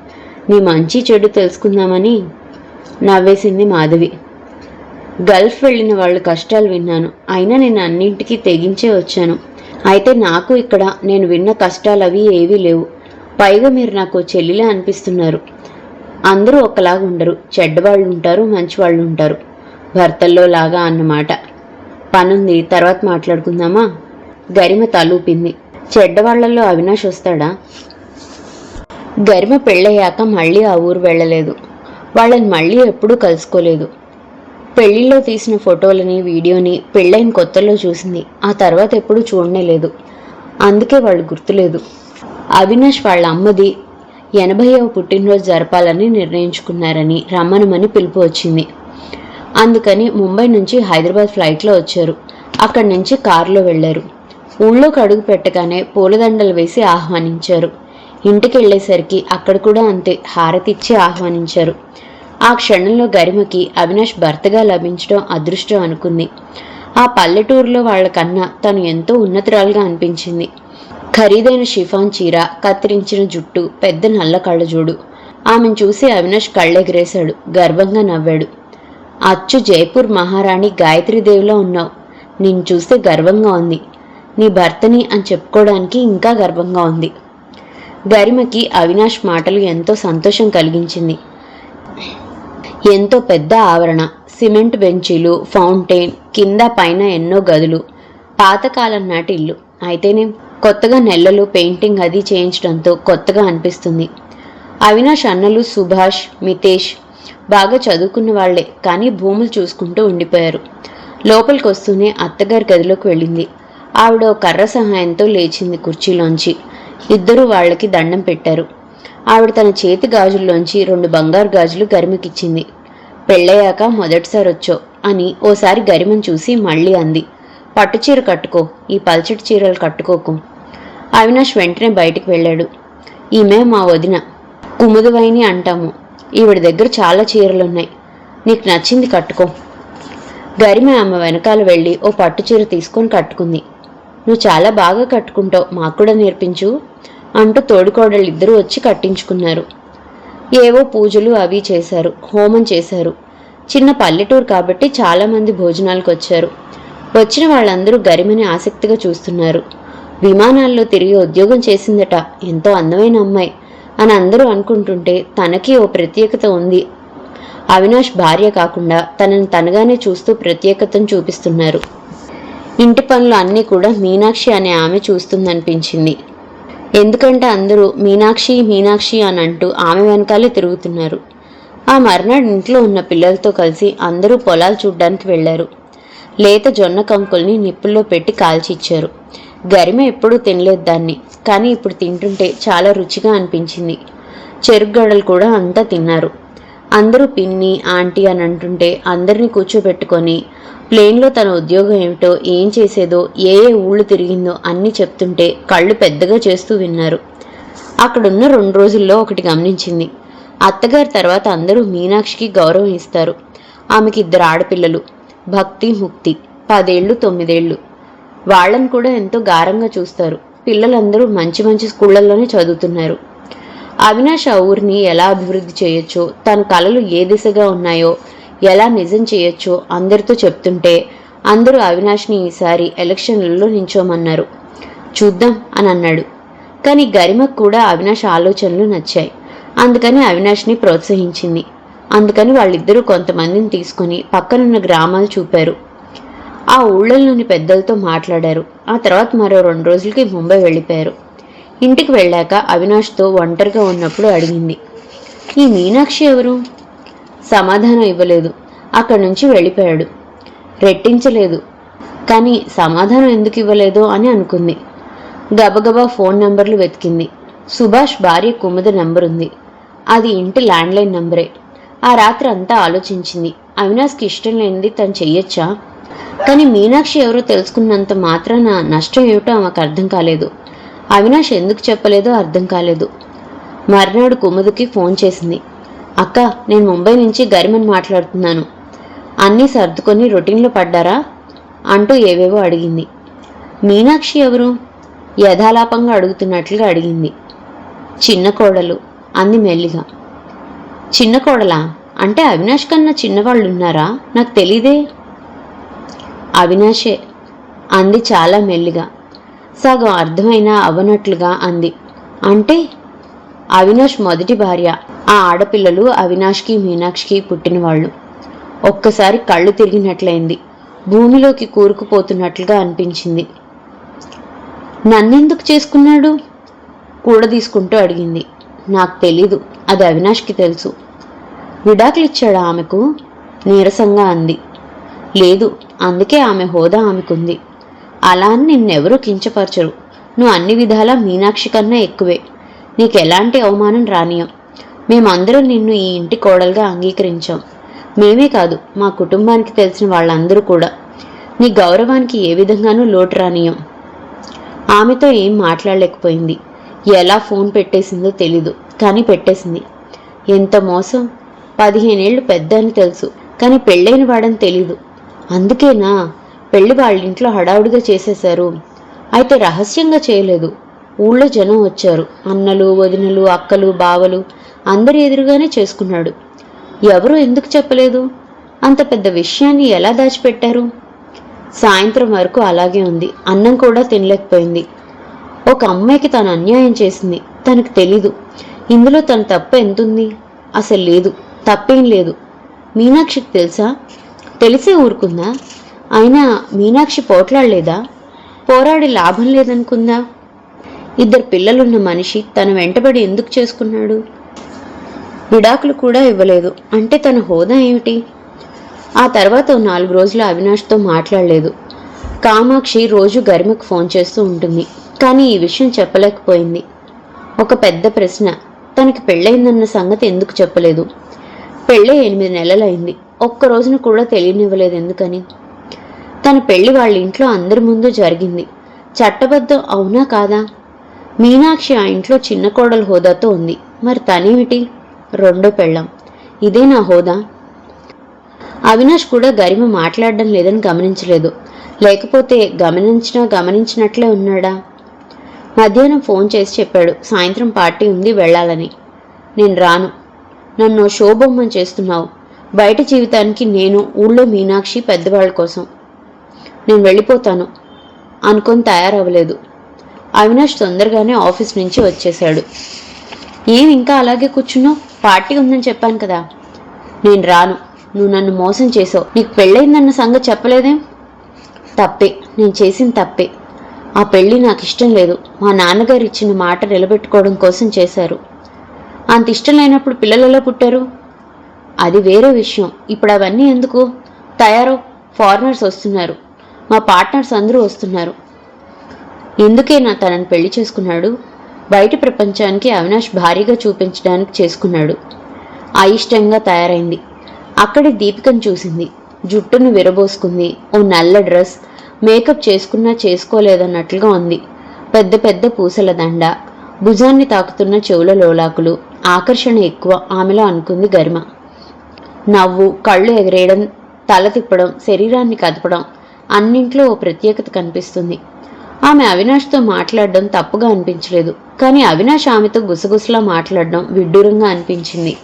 B: నీ మంచి చెడు తెలుసుకుందామని. నవ్వేసింది మాధవి. గల్ఫ్ వెళ్ళిన వాళ్ళ కష్టాలు విన్నాను, అయినా నేను అన్నింటికీ తెగించే వచ్చాను. అయితే నాకు ఇక్కడ నేను విన్న కష్టాలు అవి ఏవీ లేవు. పైగా మీరు నాకు చెల్లిలా అనిపిస్తున్నారు. అందరూ ఒకలాగా ఉండరు, చెడ్డవాళ్ళు ఉంటారు, మంచివాళ్ళు ఉంటారు. భర్తల్లో లాగా అన్నమాట. పనుంది, తర్వాత మాట్లాడుకుందామా? గరిమ తలూపింది. చెడ్డవాళ్లలో అవినాష్ వస్తాడా? గరిమ పెళ్ళయ్యాక మళ్ళీ ఆ ఊరు వెళ్ళలేదు. వాళ్ళని మళ్ళీ ఎప్పుడూ కలుసుకోలేదు. పెళ్లిలో తీసిన ఫోటోలని, వీడియోని పెళ్ళైన కొత్తలో చూసింది. ఆ తర్వాత ఎప్పుడూ చూడనే లేదు. అందుకే వాళ్ళు గుర్తులేదు. అవినాష్ వాళ్ళ అమ్మది 80వ పుట్టినరోజు జరపాలని నిర్ణయించుకున్నారని రమ్మనమని పిలుపు వచ్చింది. అందుకని ముంబై నుంచి హైదరాబాద్ ఫ్లైట్లో వచ్చారు. అక్కడి నుంచి కారులో వెళ్లారు. ఊళ్ళోకి అడుగు పెట్టగానే పూలదండలు వేసి ఆహ్వానించారు. ఇంటికి వెళ్లేసరికి అక్కడ కూడా అంతే, హారతిచ్చి ఆహ్వానించారు. ఆ క్షణంలో గరిమకి అవినాష్ భర్తగా లభించడం అదృష్టం అనుకుంది. ఆ పల్లెటూరులో వాళ్లకన్నా తను ఎంతో ఉన్నతురాలుగా అనిపించింది. ఖరీదైన షిఫాన్ చీర, కత్తిరించిన జుట్టు, పెద్ద నల్ల కళ్ళజోడు. ఆమెను చూసి అవినాష్ కళ్ళెగిరేశాడు. గర్వంగా నవ్వాడు. అచ్చు జైపూర్ మహారాణి గాయత్రీదేవిలో ఉన్నావు. నిన్ను చూస్తే గర్వంగా ఉంది. నీ భర్తని అని చెప్పుకోవడానికి ఇంకా గర్వంగా ఉంది. గరిమకి అవినాష్ మాటలు ఎంతో సంతోషం కలిగించింది. ఎంతో పెద్ద ఆవరణ, సిమెంట్ బెంచీలు, ఫౌంటైన్, కింద పైన ఎన్నో గదులు. పాతకాలం నాటి ఇల్లు అయితేనే కొత్తగా నెలలు పెయింటింగ్ అది చేయించడంతో కొత్తగా అనిపిస్తుంది. అవినాష్ అన్నలు సుభాష్, మితేష్ బాగా చదువుకున్న వాళ్లే, కానీ భూములు చూసుకుంటూ ఉండిపోయారు. లోపలికి వస్తూనే అత్తగారి గదిలోకి వెళ్ళింది. ఆవిడ కర్ర సహాయంతో లేచింది కుర్చీలోంచి. ఇద్దరూ వాళ్లకి దండం పెట్టారు. ఆవిడ తన చేతి గాజుల్లోంచి 2 బంగారు గాజులు గరిమకిచ్చింది. పెళ్ళయ్యాక మొదటిసారి వచ్చో అని ఓసారి గరిమను చూసి మళ్ళీ అంది, పట్టుచీర కట్టుకో, ఈ పల్చటి చీరలు కట్టుకోకు. అవినాష్ వెంటనే బయటికి వెళ్ళాడు. ఈమె మా వదిన, కుముదవైని అంటాము. ఈవిడ దగ్గర చాలా చీరలున్నాయి, నీకు నచ్చింది కట్టుకో. గరిమ ఆమె వెనకాల వెళ్ళి ఓ పట్టుచీర తీసుకొని కట్టుకుంది. నువ్వు చాలా బాగా కట్టుకుంటావు, మాకు కూడా నేర్పించు అంటూ తోడికోడళ్ళిద్దరూ వచ్చి కట్టించుకున్నారు. ఏవో పూజలు అవి చేశారు, హోమం చేశారు. చిన్న పల్లెటూరు కాబట్టి చాలామంది భోజనాలకు వచ్చారు. వచ్చిన వాళ్ళందరూ గరిమని ఆసక్తిగా చూస్తున్నారు. విమానాల్లో తిరిగి ఉద్యోగం చేసిందట, ఎంతో అందమైన అమ్మాయి అని అందరూ అనుకుంటుంటే తనకి ఓ ప్రత్యేకత ఉంది. అవినాష్ భార్య కాకుండా తనని తనగానే చూస్తూ ప్రత్యేకతను చూపిస్తున్నారు. ఇంటి పనులు అన్నీ కూడా మీనాక్షి అనే ఆమె చూస్తుందనిపించింది. ఎందుకంటే అందరూ మీనాక్షి మీనాక్షి అని అంటూ ఆమె వెనకాలే తిరుగుతున్నారు. ఆ మర్నాడు ఇంట్లో ఉన్న పిల్లలతో కలిసి అందరూ పొలాలు చూడ్డానికి వెళ్లారు. లేత జొన్న కంకుల్ని నిప్పుల్లో పెట్టి కాల్చిచ్చారు. గరిమ ఎప్పుడూ తినలేదు దాన్ని, కానీ ఇప్పుడు తింటుంటే చాలా రుచిగా అనిపించింది. చెరుగ్గడలు కూడా అంతా తిన్నారు. అందరూ పిన్ని ఆంటీ అని అంటుంటే అందరినీ కూర్చోబెట్టుకొని ప్లేన్లో తన ఉద్యోగం ఏమిటో, ఏం చేసేదో, ఏ ఏ ఊళ్ళు తిరిగిందో అన్నీ చెప్తుంటే కళ్ళు పెద్దగా చేస్తూ విన్నారు. అక్కడున్న 2 రోజుల్లో ఒకటి గమనించింది. అత్తగారి తర్వాత అందరూ మీనాక్షికి గౌరవం ఇస్తారు. ఆమెకి 2 ఆడపిల్లలు, భక్తి ముక్తి, 10 ఏళ్ళు 9 ఏళ్ళు. వాళ్ళని కూడా ఎంతో గారంగా చూస్తారు. పిల్లలందరూ మంచి మంచి స్కూళ్లలోనే చదువుతున్నారు. అవినాష్ ఆ ఊరిని ఎలా అభివృద్ధి చేయొచ్చో, తన కలలు ఏ దిశగా ఉన్నాయో ఎలా నిజం చేయొచ్చో అందరితో చెప్తుంటే అందరూ అవినాష్ని ఈసారి ఎలక్షన్లలో నించోమన్నారు. చూద్దాం అని అన్నాడు. కానీ గరిమకు కూడా అవినాష్ ఆలోచనలు నచ్చాయి. అందుకని అవినాష్ని ప్రోత్సహించింది. అందుకని వాళ్ళిద్దరూ కొంతమందిని తీసుకుని పక్కనున్న గ్రామాలు చూపారు. ఆ ఊళ్ళలోని పెద్దలతో మాట్లాడారు. ఆ తర్వాత మరో 2 రోజులకి ముంబై వెళ్ళిపోయారు. ఇంటికి వెళ్ళాక అవినాష్తో ఒంటరిగా ఉన్నప్పుడు అడిగింది, ఈ మీనాక్షి ఎవరు? సమాధానం ఇవ్వలేదు. అక్కడి నుంచి వెళ్ళిపోయాడు. రెట్టించలేదు. కానీ సమాధానం ఎందుకు ఇవ్వలేదో అని అనుకుంది. గబగబా ఫోన్ నంబర్లు వెతికింది. సుభాష్ భార్య కుముద నెంబరుంది. అది ఇంటి ల్యాండ్లైన్ నంబరే. ఆ రాత్రి అంతా ఆలోచించింది. అవినాష్కి ఇష్టం లేనిది తను చెయ్యొచ్చా? కానీ మీనాక్షి ఎవరో తెలుసుకున్నంత మాత్రాన నష్టం ఏమిటో ఆమెకు అర్థం కాలేదు. అవినాష్ ఎందుకు చెప్పలేదో అర్థం కాలేదు. మర్నాడు కుముదకి ఫోన్ చేసింది. అక్క, నేను ముంబై నుంచి గరిమని మాట్లాడుతున్నాను. అన్నీ సర్దుకొని రొటీన్లో పడ్డారా అంటూ ఏవేవో అడిగింది. మీనాక్షి ఎవరు? యథాలాపంగా అడుగుతున్నట్లుగా అడిగింది. చిన్న కోడలు అంది మెల్లిగా. చిన్న కోడలా? అంటే అవినాష్ కన్నా చిన్నవాళ్ళు ఉన్నారా? నాకు తెలీదే. అవినాషే అంది చాలా మెల్లిగా. సగం అర్థమైనా అవ్వనట్లుగా అంది. అంటే అవినాష్ మొదటి భార్య. ఆ ఆడపిల్లలు అవినాష్కి మీనాక్షికి పుట్టినవాళ్ళు. ఒక్కసారి కళ్ళు తిరిగినట్లయింది. భూమిలోకి కూరుకుపోతున్నట్లుగా అనిపించింది. నన్నెందుకు చేసుకున్నాడు? కూడదీసుకుంటూ అడిగింది. నాకు తెలీదు, అది అవినాష్కి తెలుసు. విడాకులిచ్చాడా ఆమెకు? నీరసంగా అంది. లేదు, అందుకే ఆమె హోదా ఆమెకుంది. అలా అని నిన్నెవరూ కించపరచరు. నువ్వు అన్ని విధాలా మీనాక్షి కన్నా ఎక్కువే. నీకెలాంటి అవమానం రానియం. మేమందరం నిన్ను ఈ ఇంటి కోడలుగా అంగీకరించాం. మేమే కాదు, మా కుటుంబానికి తెలిసిన వాళ్ళందరూ కూడా. నీ గౌరవానికి ఏ విధంగానూ లోటు రానియం. ఆమెతో ఏం మాట్లాడలేకపోయింది. ఎలా ఫోన్ పెట్టేసిందో తెలీదు, కానీ పెట్టేసింది. ఎంత మోసం! 15 ఏళ్ళు పెద్ద అని తెలుసు, కానీ పెళ్ళైన వాడని తెలీదు. అందుకేనా పెళ్లి వాళ్ళింట్లో హడావుడిగా చేసేశారు? అయితే రహస్యంగా చేయలేదు. ఊళ్ళో జనం వచ్చారు. అన్నలు, వదినలు, అక్కలు, బావలు అందరి ఎదురుగానే చేసుకున్నాడు. ఎవరు ఎందుకు చెప్పలేదు? అంత పెద్ద విషయాన్ని ఎలా దాచిపెట్టారు? సాయంత్రం వరకు అలాగే ఉంది. అన్నం కూడా తినలేకపోయింది. ఒక అమ్మాయికి తను అన్యాయం చేసింది. తనకు తెలీదు. ఇందులో తన తప్పు ఎంతుంది? అసలు లేదు, తప్పేం లేదు. మీనాక్షికి తెలుసా? తెలిసే ఊరుకుందా? అయినా మీనాక్షి పోట్లాడలేదా? పోరాడి లాభం లేదనుకుందా? 2 పిల్లలున్న మనిషి తన వెంటబడి ఎందుకు చేసుకున్నాడు? విడాకులు కూడా ఇవ్వలేదు. అంటే తన హోదా ఏమిటి? ఆ తర్వాత 4 రోజులు అవినాష్తో మాట్లాడలేదు. కామాక్షి రోజు గరిమకు ఫోన్ చేస్తూ ఉంటుంది. కానీ ఈ విషయం చెప్పలేకపోయింది. ఒక పెద్ద ప్రశ్న, తనకి పెళ్ళయిందన్న సంగతి ఎందుకు చెప్పలేదు? పెళ్ళే 8 నెలలైంది. ఒక్క రోజున కూడా తెలియనివ్వలేదు. ఎందుకని? తన పెళ్లి వాళ్ళ ఇంట్లో అందరి ముందు జరిగింది. చట్టబద్ధం అవునా కాదా? మీనాక్షి ఆ ఇంట్లో చిన్న కోడలు హోదాతో ఉంది. మరి తనేమిటి? 2వ పెళ్ళం. ఇదే నా హోదా? అవినాష్ కూడా గరిమ మాట్లాడడం లేదని గమనించలేదు. లేకపోతే గమనించినట్లే ఉన్నాడా? మధ్యాహ్నం ఫోన్ చేసి చెప్పాడు, సాయంత్రం పార్టీ ఉంది, వెళ్ళాలని. నేను రాను. నన్ను షో బొమ్మని చేస్తున్నావు. బయట జీవితానికి నేను, ఊళ్ళో మీనాక్షి పెద్దవాళ్ళ కోసం. నేను వెళ్ళిపోతాను అనుకొని తయారవ్వలేదు. అవినాష్ తొందరగానే ఆఫీస్ నుంచి వచ్చేశాడు. ఏం ఇంకా అలాగే కూర్చున్నావు? పార్టీ ఉందని చెప్పాను కదా. నేను రాను. నువ్వు నన్ను మోసం చేసావు. నీకు పెళ్ళయిందన్న సంగతి చెప్పలేదేం? తప్పే, నేను చేసిన తప్పే. ఆ పెళ్ళి నాకు ఇష్టం లేదు. మా నాన్నగారు ఇచ్చిన మాట నిలబెట్టుకోవడం కోసం చేశారు. అంత ఇష్టం లేనప్పుడు పిల్లలు ఎలా పుట్టారు? అది వేరే విషయం. ఇప్పుడు అవన్నీ ఎందుకు? తయారో, ఫారినర్స్ వస్తున్నారు. మా పార్ట్నర్స్ అందరూ వస్తున్నారు. ఎందుకైనా తనని పెళ్లి చేసుకున్నాడు? బయట ప్రపంచానికి అవినాష్ భారీగా చూపించడానికి చేసుకున్నాడు. అయిష్టంగా తయారైంది. అక్కడి దీపికను చూసింది. జుట్టును విరబోసుకుంది. ఓ నల్ల డ్రెస్, మేకప్ చేసుకున్నా చేసుకోలేదన్నట్లుగా ఉంది. పెద్ద పెద్ద పూసల దండ, భుజాన్ని తాకుతున్న చెవుల లోలాకులు, ఆకర్షణ ఎక్కువ ఆమెలో అనుకుంది గరిమ. నవ్వు, కళ్ళు ఎగరేయడం, తల తిప్పడం, శరీరాన్ని కదపడం, అన్నింట్లో ఓ ప్రత్యేకత కనిపిస్తుంది. ఆమె అవినాష్తో మాట్లాడడం తప్పుగా అనిపించలేదు. కానీ అవినాష్ ఆమెతో గుసగుసలా మాట్లాడడం విడ్డూరంగా అనిపించింది.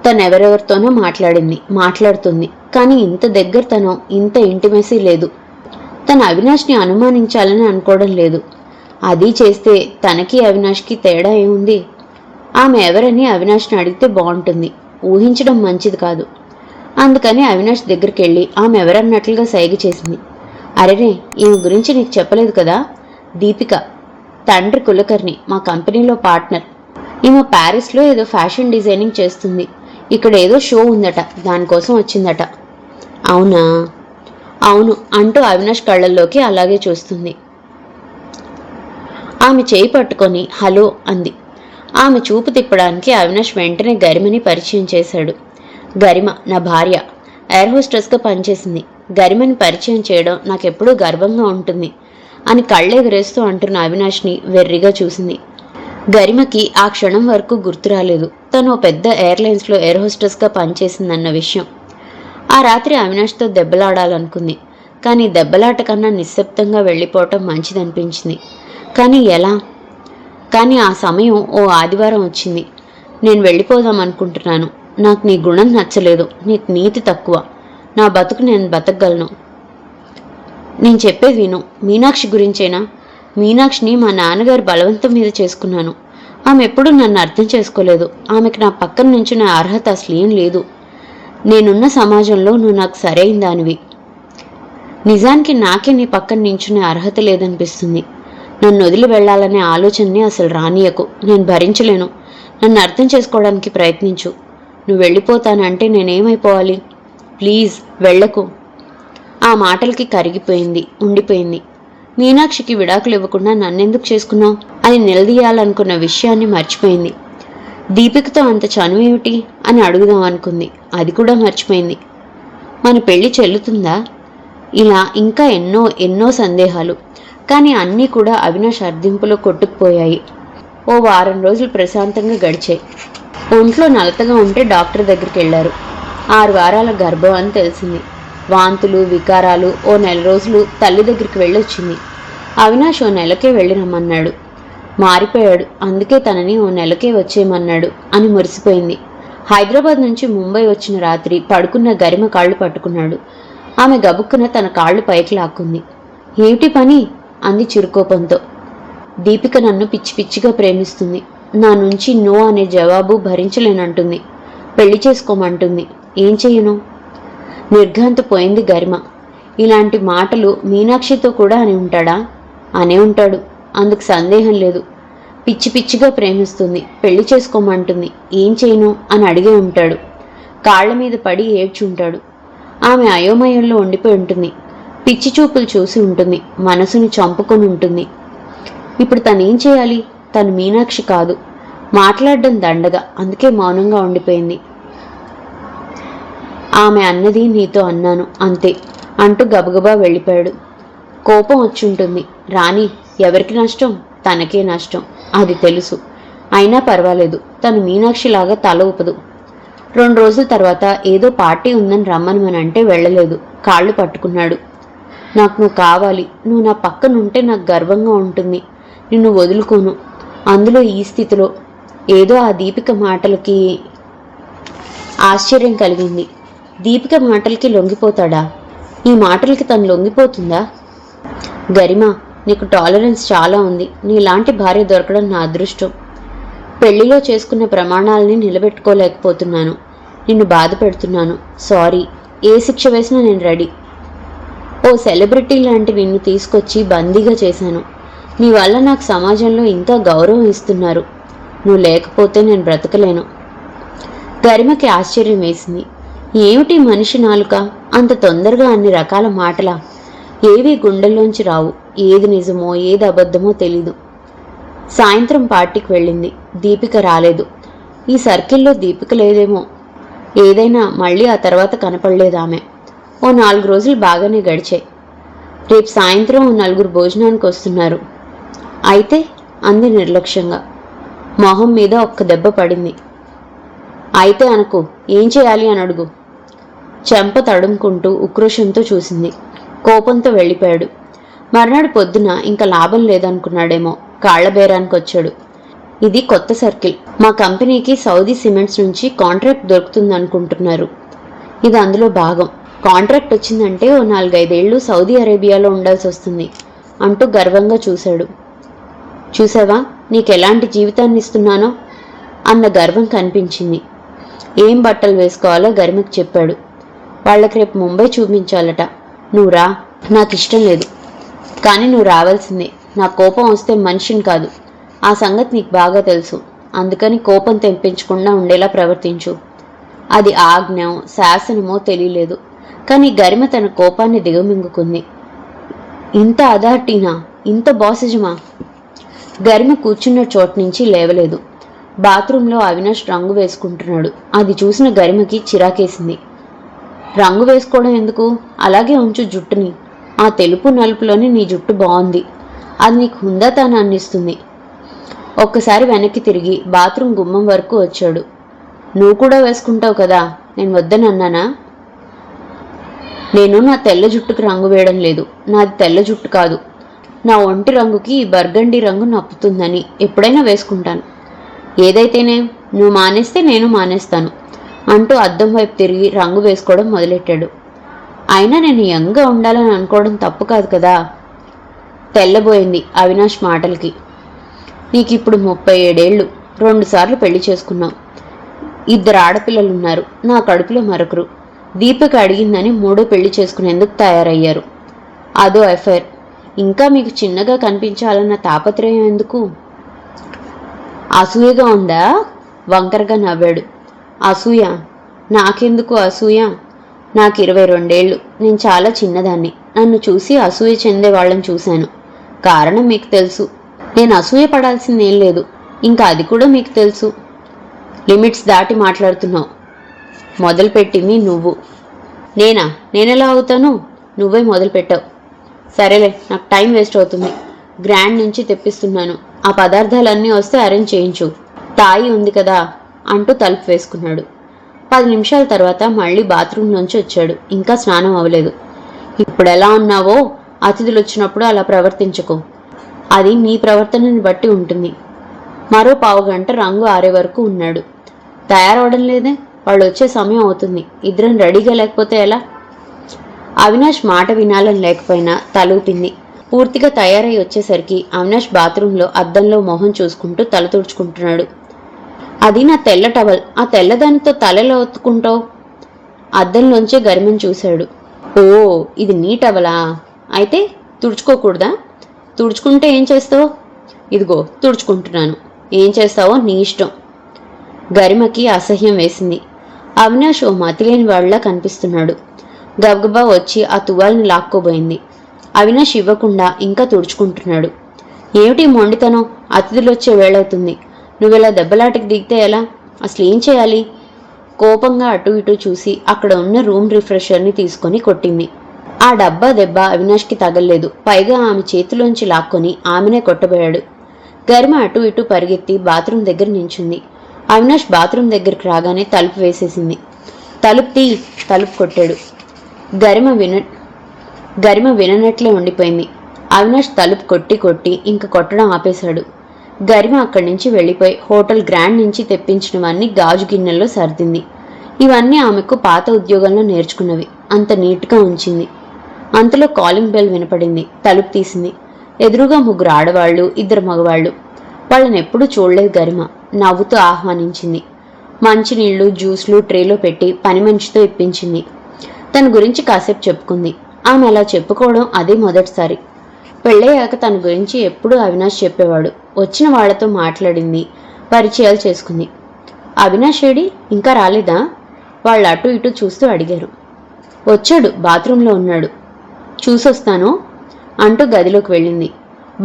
B: తనెవరెవరితోనో మాట్లాడుతుంది. కానీ ఇంత దగ్గరతనం, ఇంత ఇంటిమెసీ లేదు. తను అవినాష్ని అనుమానించాలని అనుకోవడం లేదు. అది చేస్తే తనకి అవినాష్కి తేడా ఏముంది? ఆమె ఎవరని అవినాష్ని అడిగితే బాగుంటుంది. ఊహించడం మంచిది కాదు. అందుకని అవినాష్ దగ్గరికి వెళ్ళి ఆమె ఎవరన్నట్లుగా సైగ చేసింది. అరెరే, ఈమె గురించి నీకు చెప్పలేదు కదా? దీపిక, తండ్రి కులకర్ణి, మా కంపెనీలో పార్ట్నర్. ఈమె ప్యారిస్లో ఏదో ఫ్యాషన్ డిజైనింగ్ చేస్తుంది. ఇక్కడ ఏదో షో ఉందట, దానికోసం వచ్చిందట. అవునా? అవును అంటూ అవినాష్ కళ్ళల్లోకి అలాగే చూస్తుంది. ఆమె చేయి పట్టుకొని హలో అంది. ఆమె చూపు తిప్పడానికి అవినాష్ వెంటనే గరిమని పరిచయం చేశాడు. గరిమ నా భార్య, ఎయిర్ హోస్టెస్గా పనిచేసింది. గరిమని పరిచయం చేయడం నాకెప్పుడూ గర్వంగా ఉంటుంది అని కళ్ళెగరేస్తూ అంటున్న అవినాష్ని వెర్రిగా చూసింది. గరిమకి ఆ క్షణం వరకు గుర్తు రాలేదు తను పెద్ద ఎయిర్లైన్స్లో ఎయిర్ హోస్టెస్గా పనిచేసిందన్న విషయం. ఆ రాత్రి అవినాష్తో దెబ్బలాడాలనుకుంది. కానీ దెబ్బలాట కన్నా నిశ్శబ్దంగా వెళ్ళిపోవటం మంచిదనిపించింది. కానీ ఎలా? కానీ ఆ సమయం ఓ ఆదివారం వచ్చింది. నేను వెళ్ళిపోదాం అనుకుంటున్నాను. నాకు నీ గుణం నచ్చలేదు. నీకు నీతి తక్కువ. నా బతుకు నేను బతకగలను. నేను చెప్పేది విను. మీనాక్షి గురించేనా? మీనాక్షిని మా నాన్నగారు బలవంతం మీద చేసుకున్నాను. ఆమె ఎప్పుడూ నన్ను అర్థం చేసుకోలేదు. ఆమెకు నా పక్కన నుంచిన అర్హత అసలేం లేదు. నేనున్న సమాజంలో నువ్వు నాకు సరైన దానివి. నిజానికి నాకే నీ పక్కన నించునే అర్హత లేదనిపిస్తుంది. నన్ను వదిలి వెళ్లాలనే ఆలోచనని అసలు రానియకు. నేను భరించలేను. నన్ను అర్థం చేసుకోవడానికి ప్రయత్నించు. నువ్వు వెళ్ళిపోతానంటే నేనేమైపోవాలి? ప్లీజ్ వెళ్ళకు. ఆ మాటలకి కరిగిపోయింది, ఉండిపోయింది. మీనాక్షికి విడాకులు ఇవ్వకుండా నన్నెందుకు చేసుకున్నావు అని నిలదీయాలనుకున్న విషయాన్ని మర్చిపోయింది. దీపికతో అంత చనువేమిటి అని అడుగుదాం అనుకుంది. అది కూడా మర్చిపోయింది. మన పెళ్లి చెల్లుతుందా? ఇలా ఇంకా ఎన్నో సందేహాలు. కానీ అన్నీ కూడా అవినాష్ అర్థింపులో కొట్టుకుపోయాయి. ఓ వారం రోజులు ప్రశాంతంగా గడిచాయి. ఒంట్లో నలతగా ఉంటే డాక్టర్ దగ్గరికి వెళ్లారు. 6 వారాల గర్భం అని తెలిసింది. వాంతులు, వికారాలు. ఓ నెల రోజులు తల్లి దగ్గరికి వెళ్ళొచ్చింది. అవినాష్ ఓ నెలకే వెళ్ళి రమ్మన్నాడు. మారిపోయాడు. అందుకే తనని ఓ నెలకే వచ్చేయమన్నాడు అని మురిసిపోయింది. హైదరాబాద్ నుంచి ముంబై వచ్చిన రాత్రి పడుకున్న గరిమ కాళ్ళు పట్టుకున్నాడు. ఆమె గబుక్కున తన కాళ్ళు పైకి లాక్కుంది. ఏమిటి పని అంది చిరుకోపంతో. దీపిక నన్ను పిచ్చి పిచ్చిగా ప్రేమిస్తుంది. నా నుంచి నో అనే జవాబు భరించలేనంటుంది. పెళ్లి చేసుకోమంటుంది. ఏం చెయ్యను? నిర్ఘాంతపోయింది గరిమ. ఇలాంటి మాటలు మీనాక్షితో కూడా అని ఉంటాడా? అనే ఉంటాడు. అందుకు సందేహం లేదు. పిచ్చి పిచ్చిగా ప్రేమిస్తుంది. పెళ్లి చేసుకోమంటుంది. ఏం చేయను అని అడిగే ఉంటాడు. కాళ్ల మీద పడి ఏడ్చుంటాడు. ఆమె అయోమయంలో ఉండిపోయి ఉంటుంది. పిచ్చి చూపులు చూసి ఉంటుంది. మనసును చంపుకొని ఉంటుంది. ఇప్పుడు తనేం చేయాలి? తను మీనాక్షి కాదు. మాట్లాడడం దండగా. అందుకే మౌనంగా ఉండిపోయింది. ఆమె అన్నది నీతో అన్నాను అంతే అంటూ గబగబా వెళ్ళిపోయాడు. కోపం వచ్చుంటుంది. రాణి, ఎవరికి నష్టం? తనకే నష్టం. అది తెలుసు. అయినా పర్వాలేదు. తను మీనాక్షిలాగా తల ఊపదు. 2 రోజుల తర్వాత ఏదో పార్టీ ఉందని రమ్మనమనంటే వెళ్ళలేదు. కాళ్ళు పట్టుకున్నాడు. నాకు నువ్వు కావాలి, నువ్వు నా పక్కనుంటే నాకు గర్వంగా ఉంటుంది, నిన్ను వదులుకోను. అందులో ఈ స్థితిలో ఏదో ఆ దీపిక మాటలకి ఆశ్చర్యం కలిగింది. దీపిక మాటలకి లొంగిపోతాడా? ఈ మాటలకి తను లొంగిపోతుందా? గరిమా, నీకు టాలరెన్స్ చాలా ఉంది. నీలాంటి భార్య దొరకడం నా అదృష్టం. పెళ్లిలో చేసుకున్న ప్రమాణాలని నిలబెట్టుకోలేకపోతున్నాను. నిన్ను బాధ పెడుతున్నాను. సారీ. ఏ శిక్ష వేసినా నేను రెడీ. ఓ సెలబ్రిటీ లాంటి నిన్ను తీసుకొచ్చి బందీగా చేశాను. నీ వల్ల నాకు సమాజంలో ఇంకా గౌరవం ఇస్తున్నారు. నువ్వు లేకపోతే నేను బ్రతకలేను. గరిమకి ఆశ్చర్యం వేసింది. ఏమిటి మనిషి నాలుక? అంత తొందరగా అన్ని రకాల మాటలా? ఏవీ గుండెల్లోంచి రావు. ఏది నిజమో ఏది అబద్ధమో తెలీదు. సాయంత్రం పార్టీకి వెళ్ళింది. దీపిక రాలేదు. ఈ సర్కిల్లో దీపిక లేదేమో. ఏదైనా మళ్ళీ ఆ తర్వాత కనపడలేదు ఆమె. ఓ 4 రోజులు బాగానే గడిచాయి. రేపు సాయంత్రం 4 భోజనానికి వస్తున్నారు. అయితే అంది నిర్లక్ష్యంగా. మొహం మీద ఒక్క దెబ్బ పడింది. అయితే అనుకో, ఏం చేయాలి అని అడుగు. చెంప తడుముకుంటూ ఉక్రోషంతో చూసింది. కోపంతో వెళ్ళిపోయాడు. మర్నాడు పొద్దున ఇంకా లాభం లేదనుకున్నాడేమో కాళ్లబేరానికి వచ్చాడు. ఇది కొత్త సర్కిల్. మా కంపెనీకి సౌదీ సిమెంట్స్ నుంచి కాంట్రాక్ట్ దొరుకుతుందనుకుంటున్నారు. ఇది అందులో భాగం. కాంట్రాక్ట్ వచ్చిందంటే ఓ 4-5 ఏళ్ళు సౌదీ అరేబియాలో ఉండాల్సి వస్తుంది అంటూ గర్వంగా చూశాడు. చూసావా నీకెలాంటి జీవితాన్ని ఇస్తున్నానో అన్న గర్వం కనిపించింది. ఏం బట్టలు వేసుకోవాలో గరిమకి చెప్పాడు. వాళ్ళకి రేపు ముంబై చూపించాలట. నువ్వు రా. నాకు ఇష్టం లేదు, కానీ నువ్వు రావాల్సిందే. నా కోపం వస్తే మనిషిని కాదు. ఆ సంగతి నీకు బాగా తెలుసు. అందుకని కోపం తెంపించకుండా ఉండేలా ప్రవర్తించు. అది ఆజ్ఞో శాసనమో తెలియలేదు, కానీ గరిమ తన కోపాన్ని దిగమింగుకుంది. ఇంత అథారిటీనా? ఇంత బాసిజమా? గరిమ కూర్చున్న చోటు నుంచి లేవలేదు. బాత్రూంలో అవినాష్ రంగు వేసుకుంటున్నాడు. అది చూసిన గరిమకి చిరాకేసింది. రంగు వేసుకోవడం ఎందుకు? అలాగే ఉంచు జుట్టుని. ఆ తెలుపు నలుపులోని నీ జుట్టు బాగుంది. అది నీకు హుందాతనాన్ని ఇస్తుంది. ఒక్కసారి వెనక్కి తిరిగి బాత్రూమ్ గుమ్మం వరకు వచ్చాడు. నువ్వు కూడా వేసుకుంటావు కదా, నేను వద్దని అన్నానా? నేను నా తెల్ల జుట్టుకు రంగు వేయడం లేదు. నాది తెల్ల జుట్టు కాదు. నా ఒంటి రంగుకి బర్గండీ రంగు నప్పుతుందని ఎప్పుడైనా వేసుకుంటాను. ఏదైతేనే నువ్వు మానేస్తే నేను మానేస్తాను అంటూ అద్దం వైపు తిరిగి రంగు వేసుకోవడం మొదలెట్టాడు. అయినా నేను యంగ్గా ఉండాలని అనుకోవడం తప్పు కాదు కదా. తెల్లబోయింది అవినాష్ మాటలకి. నీకిప్పుడు 37 ఏళ్ళు. 2 సార్లు పెళ్లి చేసుకున్నావు. 2 ఆడపిల్లలున్నారు. నా కడుపులో మరొకరు. దీపిక అడిగిందని 3వ పెళ్లి చేసుకునేందుకు తయారయ్యారు. అదో అఫైర్. ఇంకా మీకు చిన్నగా కనిపించాలన్న తాపత్రయం ఎందుకు? అసూయగా ఉందా? వంకరగా నవ్వాడు. అసూయ? నాకెందుకు అసూయ? నాకు 22 ఏళ్ళు. నేను చాలా చిన్నదాన్ని. నన్ను చూసి అసూయ చెందే వాళ్ళని చూశాను. కారణం మీకు తెలుసు. నేను అసూయ పడాల్సిందేం లేదు. ఇంకా అది కూడా మీకు తెలుసు. లిమిట్స్ దాటి మాట్లాడుతున్నావు. మొదలుపెట్టింది నువ్వు. నేనెలా అవుతాను? నువ్వే మొదలుపెట్టావు. సరేలే, నాకు టైం వేస్ట్ అవుతుంది. గ్రాండ్ నుంచి తెప్పిస్తున్నాను. ఆ పదార్థాలన్నీ వస్తే అరేంజ్ చేయించు. తాయి ఉంది కదా అంటూ తలుపు వేసుకున్నాడు. 10 నిమిషాల తర్వాత మళ్ళీ బాత్రూమ్ నుంచి వచ్చాడు. ఇంకా స్నానం అవ్వలేదు. ఇప్పుడు ఎలా ఉన్నావో అతిథులు వచ్చినప్పుడు అలా ప్రవర్తించకు. అది నీ ప్రవర్తనని బట్టి ఉంటుంది. మరో 15 గంట రంగు ఆరే వరకు ఉన్నాడు. తయారవడం లేదే? వాళ్ళు వచ్చే సమయం అవుతుంది. ఇద్దరం రెడీగా లేకపోతే ఎలా? అవినాష్ మాట వినాలని లేకపోయినా తలూపింది. పూర్తిగా తయారై వచ్చేసరికి అవినాష్ బాత్రూంలో అద్దంలో మొహం చూసుకుంటూ తల తుడుచుకుంటున్నాడు. అది నా తెల్ల టవల్. ఆ తెల్లదానితో తలెలా ఒత్తుకుంటావు? అద్దంలోంచే గరిమని చూశాడు. ఓ, ఇది నీ టవలా? అయితే తుడుచుకోకూడదా? తుడుచుకుంటే ఏం చేస్తావు? ఇదిగో తుడుచుకుంటున్నాను. ఏం చేస్తావో నీ ఇష్టం. గరిమకి అసహ్యం వేసింది. అవినాష్ ఓ మతిలేని వాళ్ళ కనిపిస్తున్నాడు. గబగబా వచ్చి ఆ తువాల్ని లాక్కోబోయింది. అవినాష్ ఇవ్వకుండా ఇంకా తుడుచుకుంటున్నాడు. ఏమిటి మొండితనం? అతిథులు వచ్చే వేళవుతుంది. నువ్వెలా దెబ్బలాటకి దిగితే ఎలా? అసలు ఏం చేయాలి? కోపంగా అటు ఇటు చూసి అక్కడ ఉన్న రూమ్ రిఫ్రెషర్ని తీసుకొని కొట్టింది. ఆ డబ్బా దెబ్బ అవినాష్కి తగల్లేదు. పైగా ఆమె చేతిలోంచి లాక్కొని ఆమెనే కొట్టబోయాడు. గరిమ అటు ఇటు పరిగెత్తి బాత్రూమ్ దగ్గర నించుంది. అవినాష్ బాత్రూమ్ దగ్గరికి రాగానే తలుపు వేసేసింది. తలుపు కొట్టాడు. గరిమ విననట్లే ఉండిపోయింది. అవినాష్ తలుపు కొట్టి ఇంక కొట్టడం ఆపేశాడు. గరిమ అక్కడి నుంచి వెళ్ళిపోయి హోటల్ గ్రాండ్ నుంచి తెప్పించినవన్నీ గాజు గిన్నెల్లో సర్దింది. ఇవన్నీ ఆమెకు పాత ఉద్యోగంలో నేర్చుకున్నవి. అంత నీట్గా ఉంచింది. అంతలో కాలింగ్ బెల్ వినపడింది. తలుపు తీసింది. ఎదురుగా 3 ఆడవాళ్లు, 2 మగవాళ్లు. వాళ్ళని ఎప్పుడూ చూడలేదు గరిమ. నవ్వుతూ ఆహ్వానించింది. మంచినీళ్లు, జ్యూస్లు ట్రేలో పెట్టి పని మనిషితో ఇప్పించింది. తన గురించి కాసేపు చెప్పుకుంది. ఆమె అలా చెప్పుకోవడం అదే మొదటిసారి. పెళ్ళయ్యాక తన గురించి ఎప్పుడూ అవినాష్ చెప్పేవాడు. వచ్చిన వాళ్లతో మాట్లాడింది, పరిచయాలు చేసుకుంది. అవినాష్ ఏడి, ఇంకా రాలేదా? వాళ్ళు అటు ఇటు చూస్తూ అడిగారు. వచ్చాడు, బాత్రూంలో ఉన్నాడు. చూసొస్తాను అంటూ గదిలోకి వెళ్ళింది.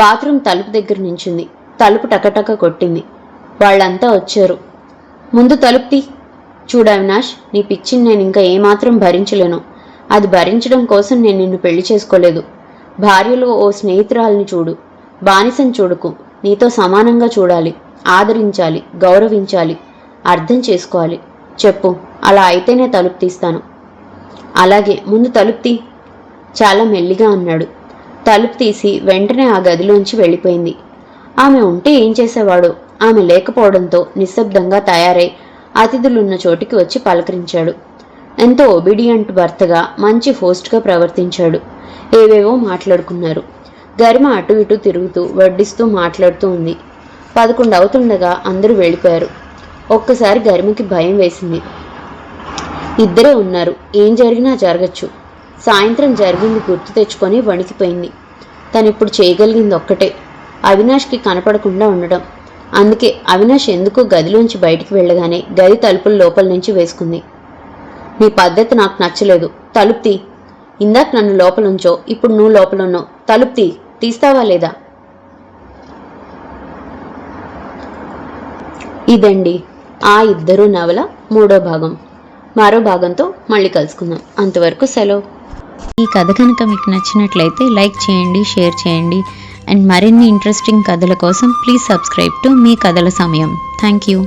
B: బాత్రూం తలుపు దగ్గర నించుంది. తలుపు టకటక కొట్టింది. వాళ్ళంతా వచ్చారు. ముందు తలుపు తీ. చూడు అవినాష్, నీ పిచ్చిని నేను ఇంకా ఏమాత్రం భరించలేను. అది భరించడం కోసం నేను నిన్ను పెళ్లి చేసుకోలేదు. భార్యలో ఓ స్నేహితురాల్ని చూడు. బానిసని చూడకు. నీతో సమానంగా చూడాలి, ఆదరించాలి, గౌరవించాలి, అర్థం చేసుకోవాలి. చెప్పు, అలా అయితేనే తలుపు తీస్తాను. అలాగే, ముందు తలుపు తీ. చాలా మెల్లిగా అన్నాడు. తలుపు తీసి వెంటనే ఆ గదిలోంచి వెళ్ళిపోయింది. ఆమె ఉంటే ఏం చేసేవాడో. ఆమె లేకపోవడంతో నిశ్శబ్దంగా తయారై అతిథులున్న చోటికి వచ్చి పలకరించాడు. ఎంతో ఒబీడియంట్ భర్తగా, మంచి హోస్ట్గా ప్రవర్తించాడు. ఏవేవో మాట్లాడుకున్నారు. గరిమ అటు ఇటు తిరుగుతూ వడ్డిస్తూ మాట్లాడుతూ ఉంది. 11 అవుతుండగా అందరూ వెళ్ళిపోయారు. ఒక్కసారి గరిమకి భయం వేసింది. ఇద్దరే ఉన్నారు, ఏం జరిగినా జరగచ్చు. సాయంత్రం జరిగింది గుర్తు తెచ్చుకొని వణికిపోయింది. తనిప్పుడు చేయగలిగింది ఒక్కటే, అవినాష్కి కనపడకుండా ఉండడం. అందుకే అవినాష్ ఎందుకో గదిలోంచి బయటికి వెళ్ళగానే గది తలుపుల లోపల నుంచి వేసుకుంది. నీ పద్ధతి నాకు నచ్చలేదు. తలుపు తీ. ఇందాక నన్ను లోపలుంచో, ఇప్పుడు నువ్వు లోపలున్నావు. తలుపు తీ. తీస్తావా లేదా? ఇదండి ఆ ఇద్దరు నవల 3వ భాగం. మరో భాగంతో మళ్ళీ కలుసుకుందాం. అంతవరకు సెలవు.
A: ఈ కథ కనుక మీకు నచ్చినట్లయితే లైక్ చేయండి, షేర్ చేయండి. అండ్ మరిన్ని ఇంట్రెస్టింగ్ కథల కోసం ప్లీజ్ సబ్స్క్రైబ్ టు మీ కథల సమయం. Thank you.